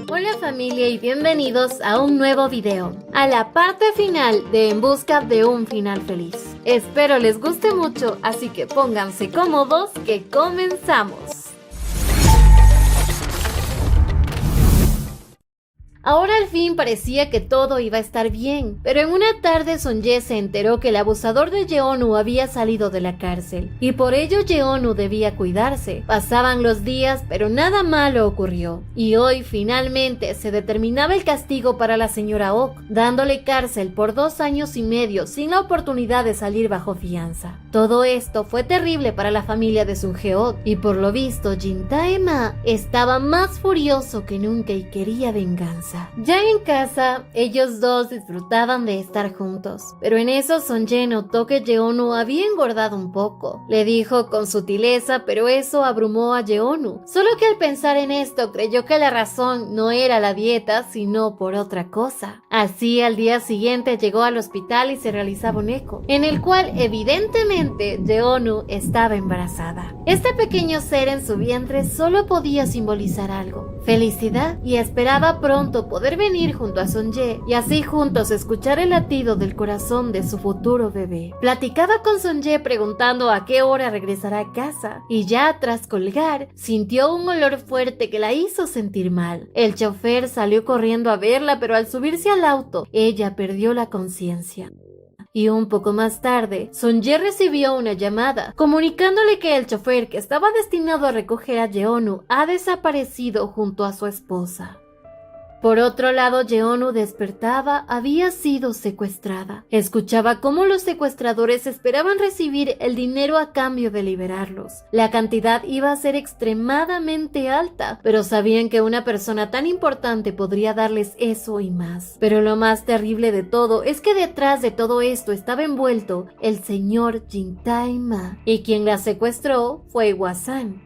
Hola familia y bienvenidos a un nuevo video, a la parte final de En Busca de un Final Feliz. Espero les guste mucho, así que pónganse cómodos que comenzamos. Ahora al fin parecía que todo iba a estar bien, pero en una tarde Sonye se enteró que el abusador de Yeonu había salido de la cárcel, y por ello Yeonu debía cuidarse. Pasaban los días, pero nada malo ocurrió, y hoy finalmente se determinaba el castigo para la señora Ok, dándole cárcel por 2 años y medio sin la oportunidad de salir bajo fianza. Todo esto fue terrible para la familia de Sungeok, y por lo visto Jin Tae-ma estaba más furioso que nunca y quería venganza. Ya en casa, ellos dos disfrutaban de estar juntos, pero en eso Sonye notó que Yeonu había engordado un poco. Le dijo con sutileza, pero eso abrumó a Yeonu, solo que al pensar en esto creyó que la razón no era la dieta, sino por otra cosa. Así al día siguiente llegó al hospital y se realizaba un eco, en el cual evidentemente Yeonu estaba embarazada. Este pequeño ser en su vientre solo podía simbolizar algo: felicidad, y esperaba pronto poder venir junto a Sonye y así juntos escuchar el latido del corazón de su futuro bebé. Platicaba con Sonye preguntando a qué hora regresará a casa, y ya tras colgar sintió un olor fuerte que la hizo sentir mal. El chofer salió corriendo a verla, pero al subirse al auto ella perdió la conciencia. Y un poco más tarde, Sonye recibió una llamada, comunicándole que el chofer que estaba destinado a recoger a Yeonu ha desaparecido junto a su esposa. Por otro lado, Yeonu despertaba, había sido secuestrada. Escuchaba cómo los secuestradores esperaban recibir el dinero a cambio de liberarlos. La cantidad iba a ser extremadamente alta, pero sabían que una persona tan importante podría darles eso y más. Pero lo más terrible de todo es que detrás de todo esto estaba envuelto el señor Jin Tae-ma, y quien la secuestró fue Hwasan.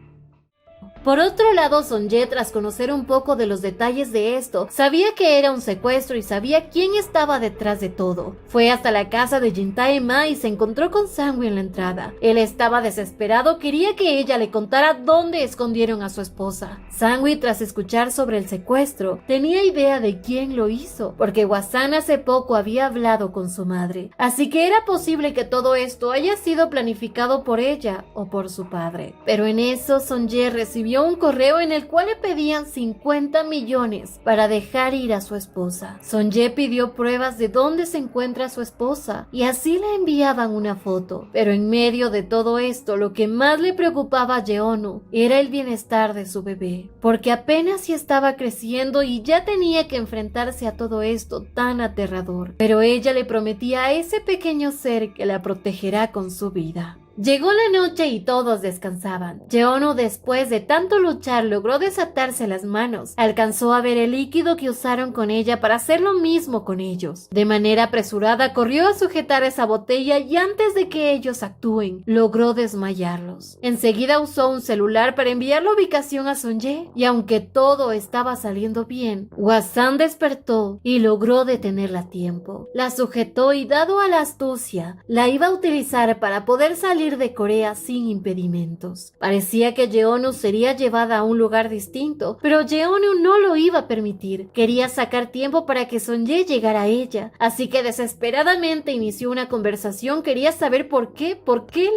Por otro lado, Sonye, tras conocer un poco de los detalles de esto, sabía que era un secuestro y sabía quién estaba detrás de todo. Fue hasta la casa de Jin Tae-ma y se encontró con Sangwoo en la entrada. Él estaba desesperado, quería que ella le contara dónde escondieron a su esposa. Sangwoo, tras escuchar sobre el secuestro, tenía idea de quién lo hizo, porque Hwasan hace poco había hablado con su madre. Así que era posible que todo esto haya sido planificado por ella o por su padre. Pero en eso, Sonye recibió un correo en el cual le pedían 50 millones para dejar ir a su esposa. Sonye pidió pruebas de dónde se encuentra su esposa y así le enviaban una foto. Pero en medio de todo esto, lo que más le preocupaba a Yeonu era el bienestar de su bebé, porque apenas si estaba creciendo y ya tenía que enfrentarse a todo esto tan aterrador. Pero ella le prometía a ese pequeño ser que la protegerá con su vida. Llegó la noche y todos descansaban. Yeonu, después de tanto luchar, logró desatarse las manos. Alcanzó a ver el líquido que usaron con ella para hacer lo mismo con ellos. De manera apresurada corrió a sujetar esa botella y antes de que ellos actúen, logró desmayarlos. Enseguida usó un celular para enviar la ubicación a Sonye, y aunque todo estaba saliendo bien, Hwasan despertó y logró detenerla a tiempo. La sujetó y, dado a la astucia, la iba a utilizar para poder salir de Corea sin impedimentos. Parecía que Yeonu sería llevada a un lugar distinto, pero Yeonu no lo iba a permitir. Quería sacar tiempo para que Sonye llegara a ella, así que desesperadamente inició una conversación. Quería saber por qué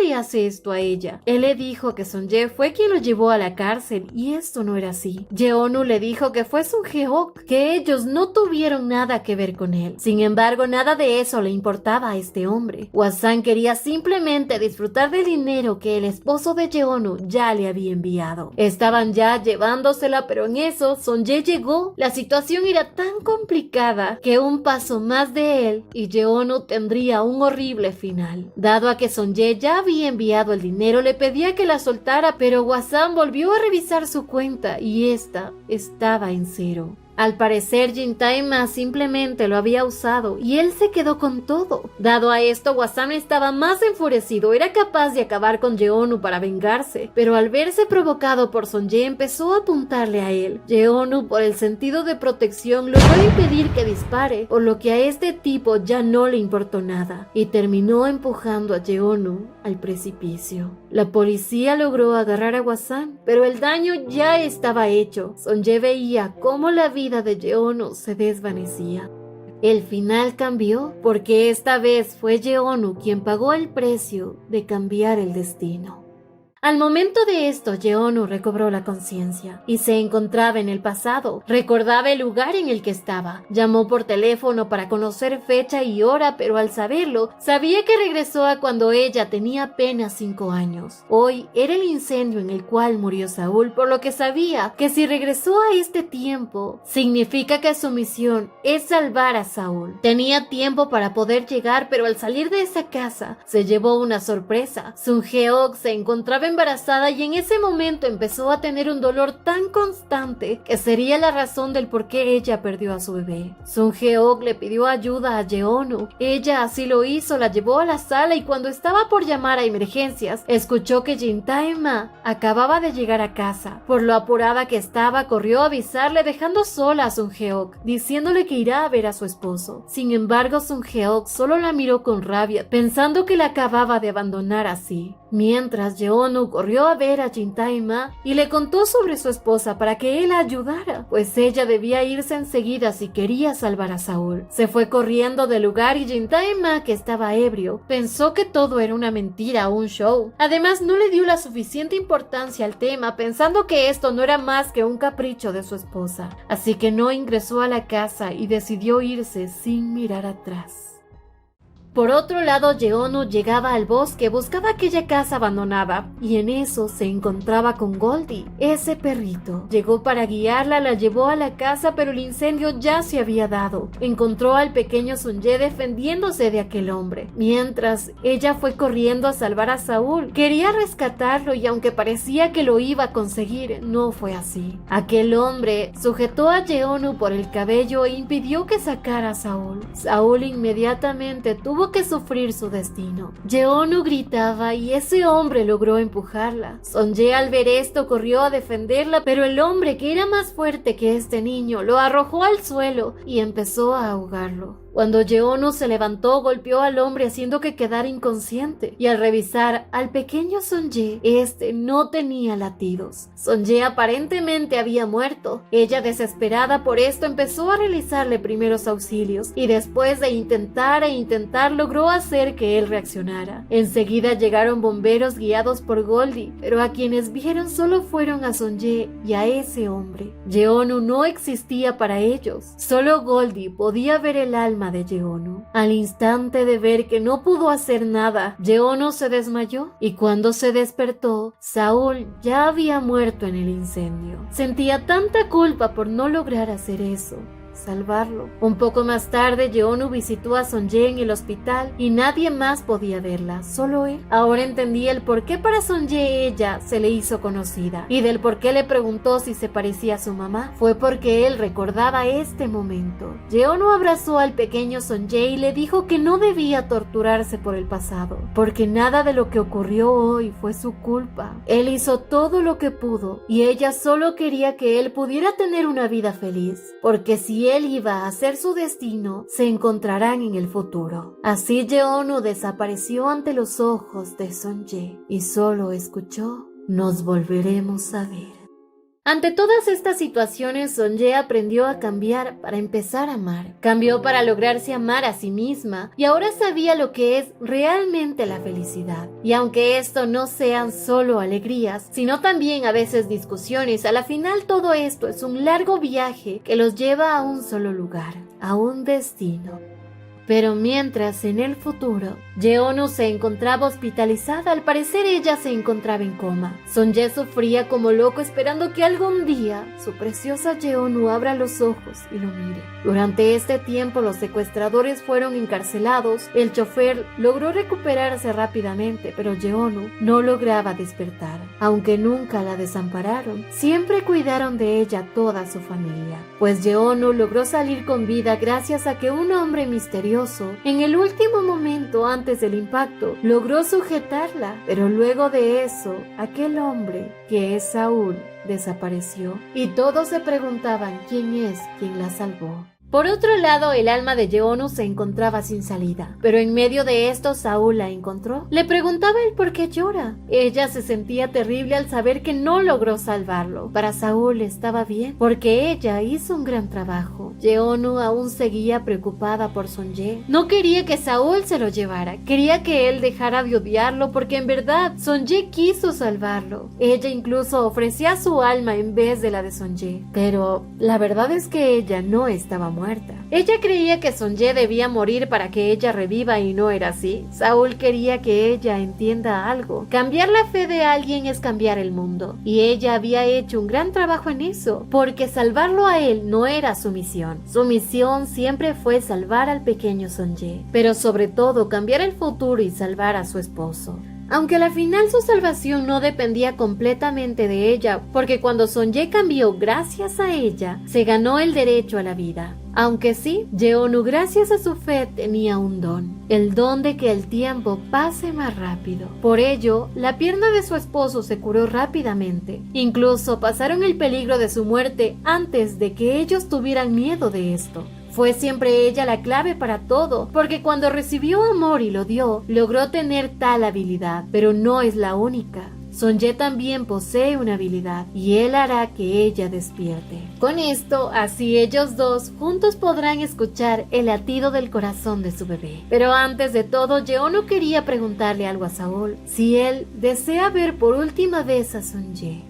le hace esto a ella. Él le dijo que Sonye fue quien lo llevó a la cárcel, y esto no era así. Yeonu le dijo que fue Sungeok, que ellos no tuvieron nada que ver con él. Sin embargo, nada de eso le importaba a este hombre. Hwasan quería simplemente disfrutar del dinero que el esposo de Yeonu ya le había enviado. Estaban ya llevándosela, pero en eso Sonye llegó. La situación era tan complicada que un paso más de él y Yeonu tendría un horrible final. Dado a que Sonye ya había enviado el dinero, le pedía que la soltara, pero Hwasan volvió a revisar su cuenta y esta estaba en cero. Al parecer, Jin Tae-ma simplemente lo había usado y él se quedó con todo. Dado a esto, Hwasan estaba más enfurecido. Era capaz de acabar con Yeonu para vengarse, pero al verse provocado por Sonye empezó a apuntarle a él. Yeonu, por el sentido de protección, logró impedir que dispare, por lo que a este tipo ya no le importó nada y terminó empujando a Yeonu al precipicio. La policía logró agarrar a Ghassan, pero el daño ya estaba hecho. Sonye veía cómo la vida de Yeonu se desvanecía. El final cambió porque esta vez fue Yeonu quien pagó el precio de cambiar el destino. Al momento de esto, Yeonu recobró la conciencia y se encontraba en el pasado. Recordaba el lugar en el que estaba. Llamó por teléfono para conocer fecha y hora, pero al saberlo, sabía que regresó a cuando ella tenía apenas 5 años. Hoy era el incendio en el cual murió Saúl, por lo que sabía que si regresó a este tiempo, significa que su misión es salvar a Saúl. Tenía tiempo para poder llegar, pero al salir de esa casa, se llevó una sorpresa. Sung-geok se encontraba embarazada y en ese momento empezó a tener un dolor tan constante que sería la razón del por qué ella perdió a su bebé. Sung-geok le pidió ayuda a Yeonu. Ella así lo hizo, la llevó a la sala y cuando estaba por llamar a emergencias, escuchó que Jin Tae-ma acababa de llegar a casa. Por lo apurada que estaba, corrió a avisarle dejando sola a Sung-geok, diciéndole que irá a ver a su esposo. Sin embargo, Sung-geok solo la miró con rabia, pensando que la acababa de abandonar así. Mientras, Yeonu corrió a ver a Jin Tae-ma y le contó sobre su esposa para que él la ayudara, pues ella debía irse enseguida si quería salvar a Saúl. Se fue corriendo del lugar y Jin Tae-ma, que estaba ebrio, pensó que todo era una mentira o un show. Además, no le dio la suficiente importancia al tema, pensando que esto no era más que un capricho de su esposa. Así que no ingresó a la casa y decidió irse sin mirar atrás. Por otro lado, Yeonu llegaba al bosque, buscaba aquella casa abandonada y en eso se encontraba con Goldie, ese perrito. Llegó para guiarla, la llevó a la casa, pero el incendio ya se había dado. Encontró al pequeño Sunye defendiéndose de aquel hombre, mientras ella fue corriendo a salvar a Saúl. Quería rescatarlo y aunque parecía que lo iba a conseguir, no fue así. Aquel hombre sujetó a Yeonu por el cabello e impidió que sacara a Saúl. Saúl inmediatamente tuvo que sufrir su destino. Yeonu gritaba y ese hombre logró empujarla. Sonye al ver esto corrió a defenderla, pero el hombre, que era más fuerte que este niño, lo arrojó al suelo y empezó a ahogarlo. Cuando Yeonu se levantó, golpeó al hombre haciendo que quedara inconsciente y al revisar al pequeño Sonye, este no tenía latidos. Sonye aparentemente había muerto. Ella, desesperada por esto, empezó a realizarle primeros auxilios y después de intentar logró hacer que él reaccionara. Enseguida llegaron bomberos guiados por Goldie, pero a quienes vieron solo fueron a Sonye y a ese hombre. Yeonu no existía para ellos. Solo Goldie podía ver el alma de Yeonu. Al instante de ver que no pudo hacer nada, Yeonu se desmayó y cuando se despertó, Saúl ya había muerto en el incendio. Sentía tanta culpa por no lograr hacer eso, salvarlo. Un poco más tarde, Yeonu visitó a Sonye en el hospital y nadie más podía verla, solo él. Ahora entendía el por qué para Sonye ella se le hizo conocida y del por qué le preguntó si se parecía a su mamá. Fue porque él recordaba este momento. Yeonu abrazó al pequeño Sonye y le dijo que no debía torturarse por el pasado, porque nada de lo que ocurrió hoy fue su culpa. Él hizo todo lo que pudo y ella solo quería que él pudiera tener una vida feliz, porque si él iba a hacer su destino, se encontrarán en el futuro. Así Yeonu desapareció ante los ojos de Sonye y solo escuchó: "Nos volveremos a ver". Ante todas estas situaciones, Sonye aprendió a cambiar para empezar a amar. Cambió para lograrse amar a sí misma y ahora sabía lo que es realmente la felicidad. Y aunque esto no sean solo alegrías, sino también a veces discusiones, a la final todo esto es un largo viaje que los lleva a un solo lugar, a un destino. Pero mientras en el futuro, Yeonu se encontraba hospitalizada, al parecer ella se encontraba en coma. Sonye sufría como loco esperando que algún día su preciosa Yeonu abra los ojos y lo mire. Durante este tiempo los secuestradores fueron encarcelados, el chofer logró recuperarse rápidamente, pero Yeonu no lograba despertar. Aunque nunca la desampararon, siempre cuidaron de ella toda su familia, pues Yeonu logró salir con vida gracias a que un hombre misterioso en el último momento antes del impacto logró sujetarla, pero luego de eso aquel hombre, que es Saúl, desapareció y todos se preguntaban quién es quien la salvó. Por otro lado, el alma de Yeonu se encontraba sin salida, pero en medio de esto Saúl la encontró. Le preguntaba el por qué llora. Ella se sentía terrible al saber que no logró salvarlo. Para Saúl estaba bien, porque ella hizo un gran trabajo. Yeonu aún seguía preocupada por Sonye. No quería que Saúl se lo llevara, quería que él dejara de odiarlo porque en verdad Sonye quiso salvarlo. Ella incluso ofrecía su alma en vez de la de Sonye, pero la verdad es que ella no estaba muerta. Ella creía que Sonye debía morir para que ella reviva y no era así. Saúl quería que ella entienda algo. Cambiar la fe de alguien es cambiar el mundo. Y ella había hecho un gran trabajo en eso, porque salvarlo a él no era su misión. Su misión siempre fue salvar al pequeño Sonye, pero sobre todo cambiar el futuro y salvar a su esposo. Aunque al final su salvación no dependía completamente de ella, porque cuando Sonye cambió gracias a ella, se ganó el derecho a la vida. Aunque sí, Yeonu gracias a su fe tenía un don, el don de que el tiempo pase más rápido. Por ello, la pierna de su esposo se curó rápidamente. Incluso pasaron el peligro de su muerte antes de que ellos tuvieran miedo de esto. Fue siempre ella la clave para todo, porque cuando recibió amor y lo dio, logró tener tal habilidad, pero no es la única. Sonye también posee una habilidad y él hará que ella despierte. Con esto, así ellos dos juntos podrán escuchar el latido del corazón de su bebé. Pero antes de todo, Yeonu quería preguntarle algo a Saúl, si él desea ver por última vez a Sonye.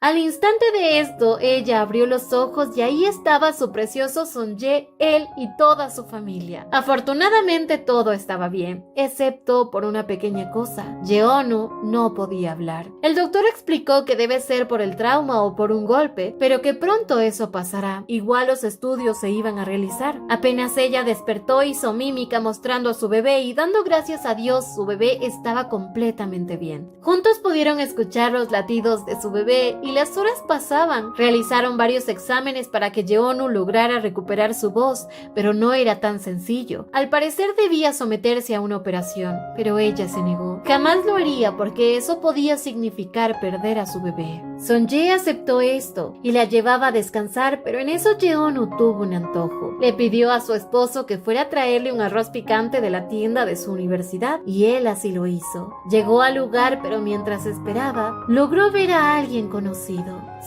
Al instante de esto, ella abrió los ojos y ahí estaba su precioso Sonye, él y toda su familia. Afortunadamente todo estaba bien, excepto por una pequeña cosa. Yeonu no podía hablar. El doctor explicó que debe ser por el trauma o por un golpe, pero que pronto eso pasará. Igual los estudios se iban a realizar. Apenas ella despertó, hizo mímica mostrando a su bebé y dando gracias a Dios, su bebé estaba completamente bien. Juntos pudieron escuchar los latidos de su bebé y las horas pasaban. Realizaron varios exámenes para que Yeonu lograra recuperar su voz, pero no era tan sencillo. Al parecer debía someterse a una operación, pero ella se negó. Jamás lo haría porque eso podía significar perder a su bebé. Sonye aceptó esto y la llevaba a descansar, pero en eso Yeonu tuvo un antojo. Le pidió a su esposo que fuera a traerle un arroz picante de la tienda de su universidad y él así lo hizo. Llegó al lugar, pero mientras esperaba, logró ver a alguien conocido.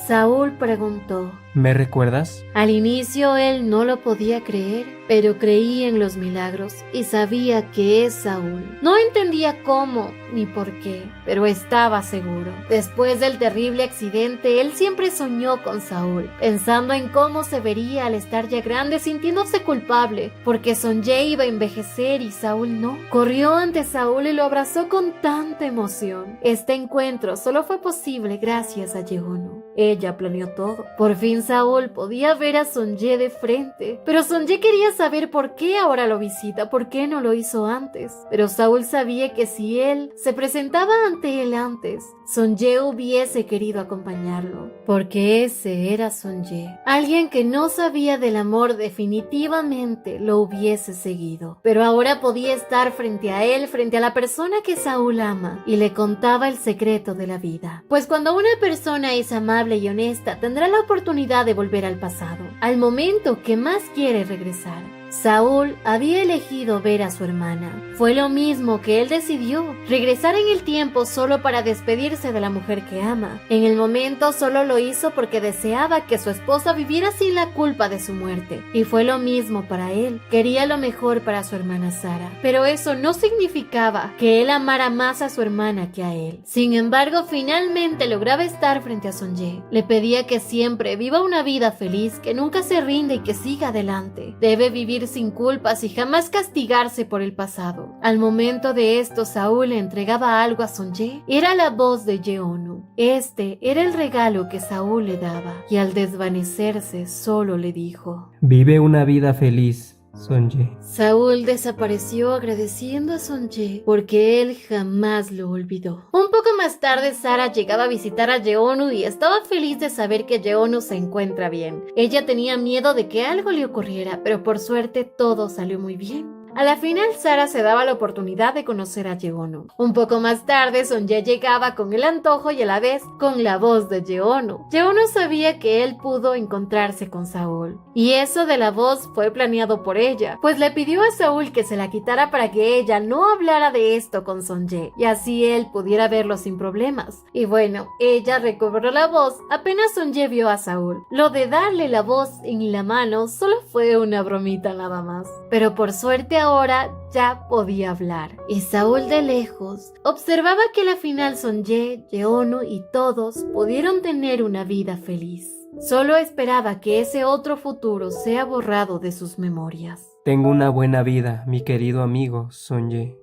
Saúl preguntó: ¿Me recuerdas? Al inicio él no lo podía creer, pero creía en los milagros y sabía que es Saúl. No entendía cómo ni por qué, pero estaba seguro. Después del terrible accidente, él siempre soñó con Saúl, pensando en cómo se vería al estar ya grande, sintiéndose culpable, porque Sonye iba a envejecer y Saúl no. Corrió ante Saúl y lo abrazó con tanta emoción. Este encuentro solo fue posible gracias a Yeonu. Ella planeó todo. Por fin Saúl podía ver a Sonye de frente, pero Sonye quería saber por qué ahora lo visita, por qué no lo hizo antes. Pero Saúl sabía que si él se presentaba ante él antes, Sonye hubiese querido acompañarlo, porque ese era Sonye. Alguien que no sabía del amor definitivamente lo hubiese seguido, pero ahora podía estar frente a él, frente a la persona que Saúl ama, y le contaba el secreto de la vida. Pues cuando una persona es amable y honesta, tendrá la oportunidad de volver al pasado, al momento que más quiere regresar. Saúl había elegido ver a su hermana. Fue lo mismo que él decidió, regresar en el tiempo solo para despedirse de la mujer que ama. En el momento solo lo hizo porque deseaba que su esposa viviera sin la culpa de su muerte. Y fue lo mismo para él. Quería lo mejor para su hermana Sara. Pero eso no significaba que él amara más a su hermana que a él. Sin embargo, finalmente lograba estar frente a Sonye. Le pedía que siempre viva una vida feliz, que nunca se rinda y que siga adelante. Debe vivir sin culpas y jamás castigarse por el pasado. Al momento de esto, Saúl le entregaba algo a Sonye. Era la voz de Yeonu. Este era el regalo que Saúl le daba, y al desvanecerse solo le dijo: Vive una vida feliz, Sonye. Saúl desapareció agradeciendo a Sonye porque él jamás lo olvidó. Un poco más tarde, Sara llegaba a visitar a Yeonu y estaba feliz de saber que Yeonu se encuentra bien. Ella tenía miedo de que algo le ocurriera, pero por suerte todo salió muy bien. A la final, Sara se daba la oportunidad de conocer a Yeonu. Un poco más tarde, Sonye llegaba con el antojo y a la vez con la voz de Yeonu. Yeonu sabía que él pudo encontrarse con Saúl. Y eso de la voz fue planeado por ella, pues le pidió a Saúl que se la quitara para que ella no hablara de esto con Sonye, y así él pudiera verlo sin problemas. Y bueno, ella recobró la voz apenas Sonye vio a Saúl. Lo de darle la voz en la mano solo fue una bromita nada más. Pero por suerte ahora ya podía hablar. Y Saúl de lejos observaba que al final Sonye, Yeonu y todos pudieron tener una vida feliz. Solo esperaba que ese otro futuro sea borrado de sus memorias. Tengo una buena vida, mi querido amigo Sonye.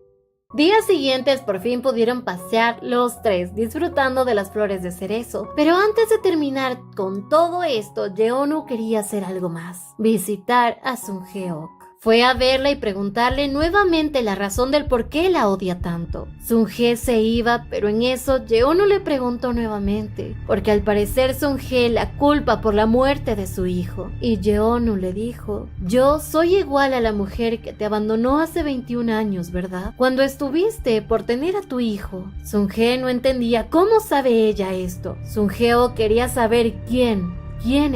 Días siguientes por fin pudieron pasear los tres, disfrutando de las flores de cerezo. Pero antes de terminar con todo esto, Yeonu quería hacer algo más: visitar a Sungeok. Fue a verla y preguntarle nuevamente la razón del por qué la odia tanto. Sunge se iba, pero en eso Yeonu le preguntó nuevamente, porque al parecer Sunge la culpa por la muerte de su hijo. Y Yeonu le dijo: yo soy igual a la mujer que te abandonó hace 21 años, ¿verdad? Cuando estuviste por tener a tu hijo. Sunge no entendía cómo sabe ella esto. Sungeo quería saber quién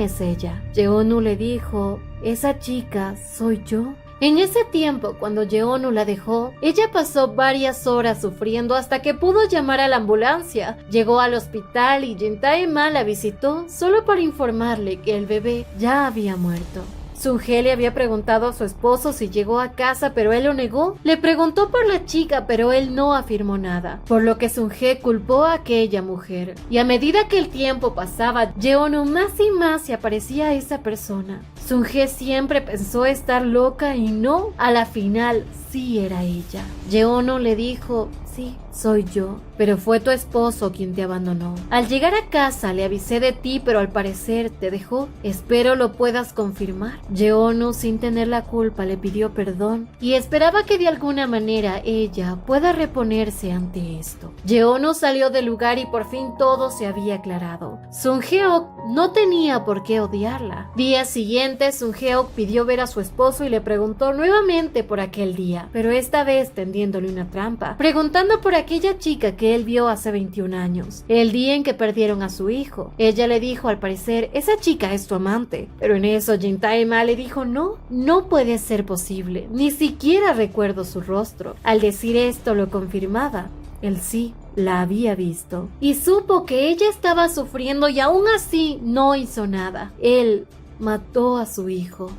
es ella. Yeonu le dijo: esa chica soy yo. En ese tiempo, cuando Yeonu la dejó, ella pasó varias horas sufriendo hasta que pudo llamar a la ambulancia. Llegó al hospital y Jintae-ma la visitó solo para informarle que el bebé ya había muerto. Sunge le había preguntado a su esposo si llegó a casa, pero él lo negó. Le preguntó por la chica, pero él no afirmó nada, por lo que Sunge culpó a aquella mujer. Y a medida que el tiempo pasaba, Yeonu más y más se aparecía a esa persona. Sunge siempre pensó estar loca y no, a la final sí era ella. Yeonu le dijo: sí, soy yo, pero fue tu esposo quien te abandonó. Al llegar a casa le avisé de ti, pero al parecer te dejó. Espero lo puedas confirmar. Yeonu, sin tener la culpa, le pidió perdón y esperaba que de alguna manera ella pueda reponerse ante esto. Yeonu salió del lugar y por fin todo se había aclarado. Sungeok no tenía por qué odiarla. Día siguiente, Sungeok pidió ver a su esposo y le preguntó nuevamente por aquel día, pero esta vez tendiéndole una trampa, preguntando por aquella chica que él vio hace 21 años, el día en que perdieron a su hijo. Ella le dijo: al parecer, esa chica es tu amante. Pero en eso Jintae-ma le dijo: no puede ser posible, ni siquiera recuerdo su rostro. Al decir esto lo confirmaba. Él sí la había visto y supo que ella estaba sufriendo y aún así no hizo nada. Él mató a su hijo.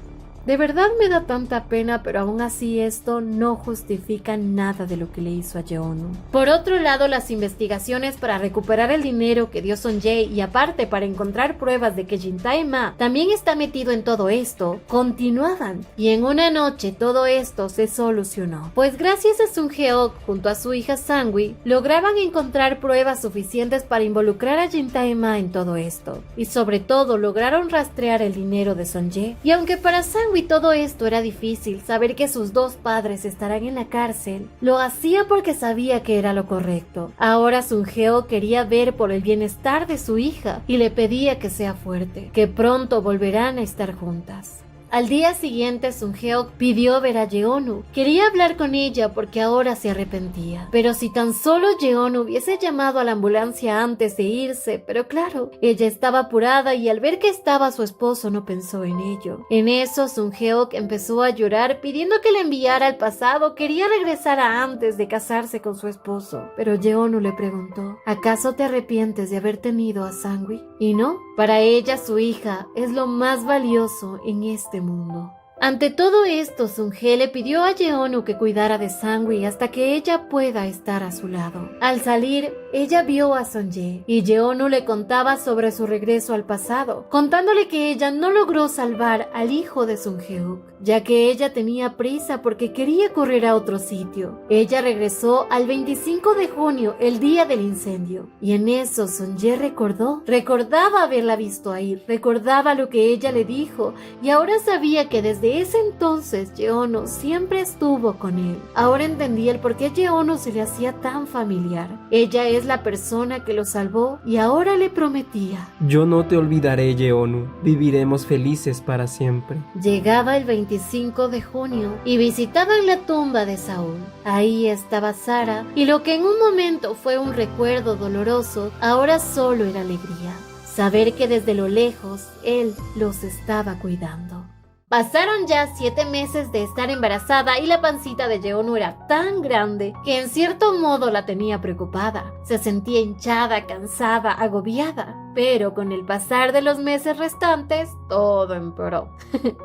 De verdad me da tanta pena, pero aún así esto no justifica nada de lo que le hizo a Yeonu. Por otro lado, las investigaciones para recuperar el dinero que dio Sonye y aparte para encontrar pruebas de que Jintae-ma también está metido en todo esto, continuaban. Y en una noche todo esto se solucionó, pues gracias a Sungeok junto a su hija Sangwi lograban encontrar pruebas suficientes para involucrar a Jintae-ma en todo esto. Y sobre todo lograron rastrear el dinero de Sonye. Y aunque para Sangwi y todo esto era difícil, saber que sus dos padres estarán en la cárcel, lo hacía porque sabía que era lo correcto. Ahora Sungeo quería ver por el bienestar de su hija y le pedía que sea fuerte, que pronto volverán a estar juntas. Al día siguiente, Sungeok pidió ver a Yeonu. Quería hablar con ella porque ahora se arrepentía. Pero si tan solo Yeonu hubiese llamado a la ambulancia antes de irse, pero claro, ella estaba apurada y al ver que estaba su esposo no pensó en ello. En eso, Sungeok empezó a llorar pidiendo que le enviara al pasado. Quería regresar a antes de casarse con su esposo. Pero Yeonu le preguntó: ¿acaso te arrepientes de haber tenido a Sangwi? Y no, para ella su hija es lo más valioso en este mundo. Ante todo esto, Sunge le pidió a Yeonu que cuidara de Sangwi hasta que ella pueda estar a su lado. Al salir, ella vio a Sonye y Yeonu le contaba sobre su regreso al pasado, contándole que ella no logró salvar al hijo de Sungeok, ya que ella tenía prisa porque quería correr a otro sitio. Ella regresó al 25 de junio, el día del incendio, y en eso Sonye recordaba haberla visto ahí, recordaba lo que ella le dijo y ahora sabía que desde ese entonces Yeonu siempre estuvo con él. Ahora entendía el por qué Yeonu se le hacía tan familiar. Ella es vez la persona que lo salvó y ahora le prometía. Yo no te olvidaré, Yeonu. Viviremos felices para siempre. Llegaba el 25 de junio y visitaban la tumba de Saúl. Ahí estaba Sara y lo que en un momento fue un recuerdo doloroso, ahora solo era alegría. Saber que desde lo lejos él los estaba cuidando. Pasaron ya 7 meses de estar embarazada y la pancita de Yeonu era tan grande que en cierto modo la tenía preocupada. Se sentía hinchada, cansada, agobiada. Pero con el pasar de los meses restantes, todo empeoró.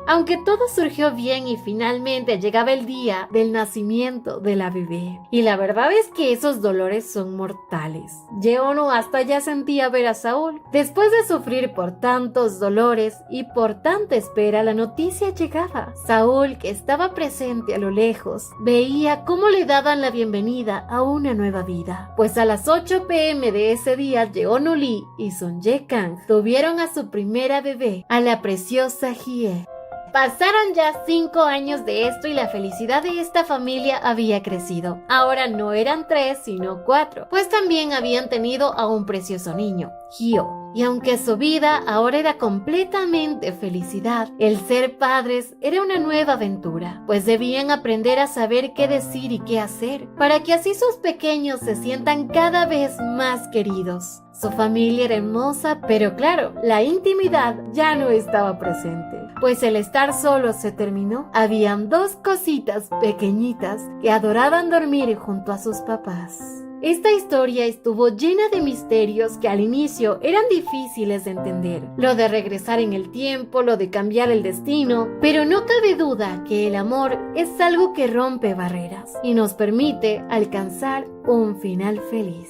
Aunque todo surgió bien y finalmente llegaba el día del nacimiento de la bebé. Y la verdad es que esos dolores son mortales. Yeonu hasta ya sentía ver a Saúl. Después de sufrir por tantos dolores y por tanta espera, la noticia llegaba. Saúl, que estaba presente a lo lejos, veía cómo le daban la bienvenida a una nueva vida. Pues a las 8 p.m. de ese día, Yeonu Lee y Sonje Kang tuvieron a su primera bebé, a la preciosa Hye. Pasaron ya 5 años de esto y la felicidad de esta familia había crecido. Ahora no eran 3, sino 4, pues también habían tenido a un precioso niño, Hyo. Y aunque su vida ahora era completamente felicidad, el ser padres era una nueva aventura, pues debían aprender a saber qué decir y qué hacer, para que así sus pequeños se sientan cada vez más queridos. Su familia era hermosa, pero claro, la intimidad ya no estaba presente, pues el estar solos se terminó. Habían 2 cositas pequeñitas que adoraban dormir junto a sus papás. Esta historia estuvo llena de misterios que al inicio eran difíciles de entender. Lo de regresar en el tiempo, lo de cambiar el destino, pero no cabe duda que el amor es algo que rompe barreras y nos permite alcanzar un final feliz.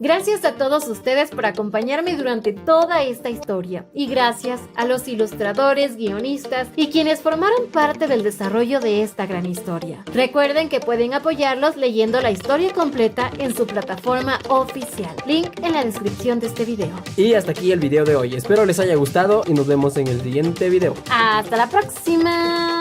Gracias a todos ustedes por acompañarme durante toda esta historia y gracias a los ilustradores, guionistas y quienes formaron parte del desarrollo de esta gran historia. Recuerden que pueden apoyarlos leyendo la historia completa en su plataforma oficial. Link en la descripción de este video. Y hasta aquí el video de hoy. Espero les haya gustado y nos vemos en el siguiente video. ¡Hasta la próxima!